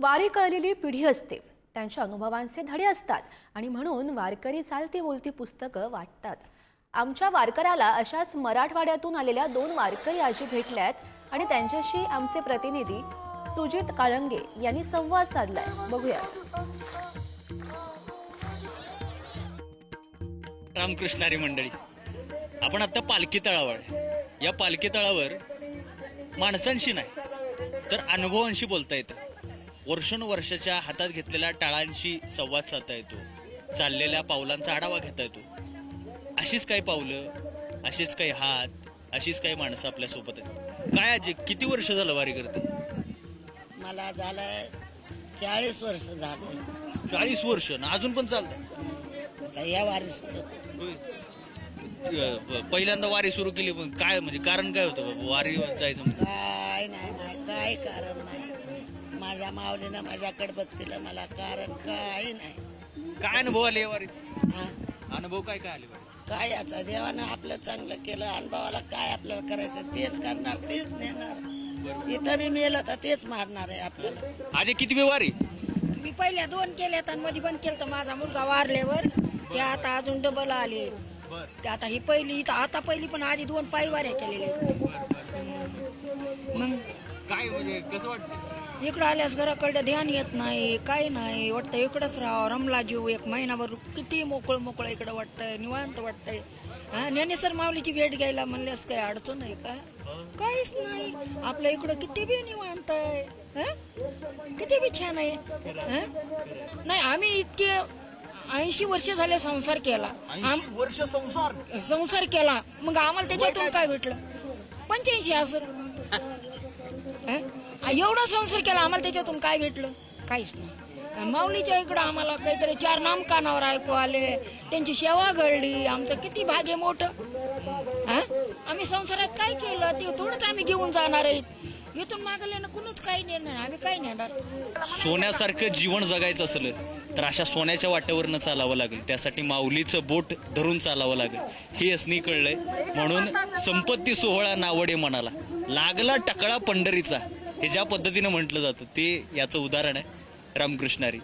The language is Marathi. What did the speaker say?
वारी कळलेली पिढी असते, त्यांच्या अनुभवांचे धडे असतात आणि म्हणून वारकरी चालती बोलती पुस्तकं वाटतात। आमच्या वारकऱ्याला अशाच मराठवाड्यातून आलेल्या 2 वारकरी आजी भेटल्यात आणि त्यांच्याशी आमचे प्रतिनिधी सुजित काळंगे यांनी संवाद साधलाय। बघूयात। रामकृष्णारी मंडळी, आपण आता पालखी तळावर आहे। या पालखी तळावर माणसांशी नाही तर अनुभवांशी बोलता येतं। वर्षानुवर्षाच्या हातात घेतलेल्या टाळांशी संवाद साधता येतो, चाललेल्या पावलांचा आढावा घेता येतो। अशीच काही पावलं, अशीच काही हात, अशीच काही माणसं आपल्या सोबत आहेत। काय आजी, किती वर्ष झालं वारी करते? मला झालंय 40 वर्ष झालं। 40 वर्ष ना, अजून पण चालतं? आता या वारी सुद्धा पहिल्यांदा वारी सुरू केली, पण काय म्हणजे कारण काय होतं बाबा वारीवर जायचं? काय नाही, काय कारण नाही। माझ्या माऊलीनं माझ्याकडे बघतील, मला कारण काय नाही। काय अनुभव आले या वारीत? हा, अनुभव काय काय आले? काय याचा देवानं आपलं चांगलं केलं, अनुभवाला काय आपल्याला करायचं तेच करणार, तेच नेणार। इथं मी मेलं तर तेच मारणार आहे आपल्याला। आजी किती वारी? मी पहिल्या 2 केल्यात आणि मध्ये बंद केलं तर माझा मुलगा वारल्यावर ते आता अजून डबल आले। ते आता ही पहिली, इथं आता पहिली पण आधी 2 पायी वाऱ्या केलेल्या। मग काय म्हणजे कसं वाटतं? इकडं आल्यास घराकडे ध्यान येत नाही, काय नाही वाटतं, इकडंच राहावं, रमला जीव 1 महिनाभर। किती मोकळं इकडं वाटतंय, निवांत वाटतंय। हा, ज्ञानेश्वर माऊलीची भेट घ्यायला म्हणल्यास काही अडचण आहे का? काहीच नाही, आपल्या इकडं किती बी निवांत आहे, किती बी छान आहे। नाही, आम्ही इतके 80 वर्ष झाले संसार केला। 80 वर्ष संसार केला, मग आम्हाला त्याच्यातून काय भेटलं? 85 असर एवढा संसार केला, आम्हाला त्याच्यातून काय भेटलं? काहीच नाही। माऊलीच्या इकडं आम्हाला काहीतरी 4 नाम कानावर ऐकू आले, त्यांची सेवा घडली, आमचं किती भाग्य मोठं। आम्ही संसारात काय केलं ते थोडंच आम्ही घेऊन जाणार आहेत। इथून मागल्यानं कुणीच काही नेणार, आम्ही काय नेणार? सोन्यासारखं जीवन जगायचं असलं तर अशा सोन्याच्या वाट्यावरनं चालावं लागेल, त्यासाठी माऊलीचं बोट धरून चालावं लागेल, हे असणी कळलंय। म्हणून संपत्ती सोहळा नावडे मनाला, लागला टकळा पंढरीचा, हे ज्या पद्धतीनं म्हटलं जातं ते याचं उदाहरण आहे रामकृष्णारी।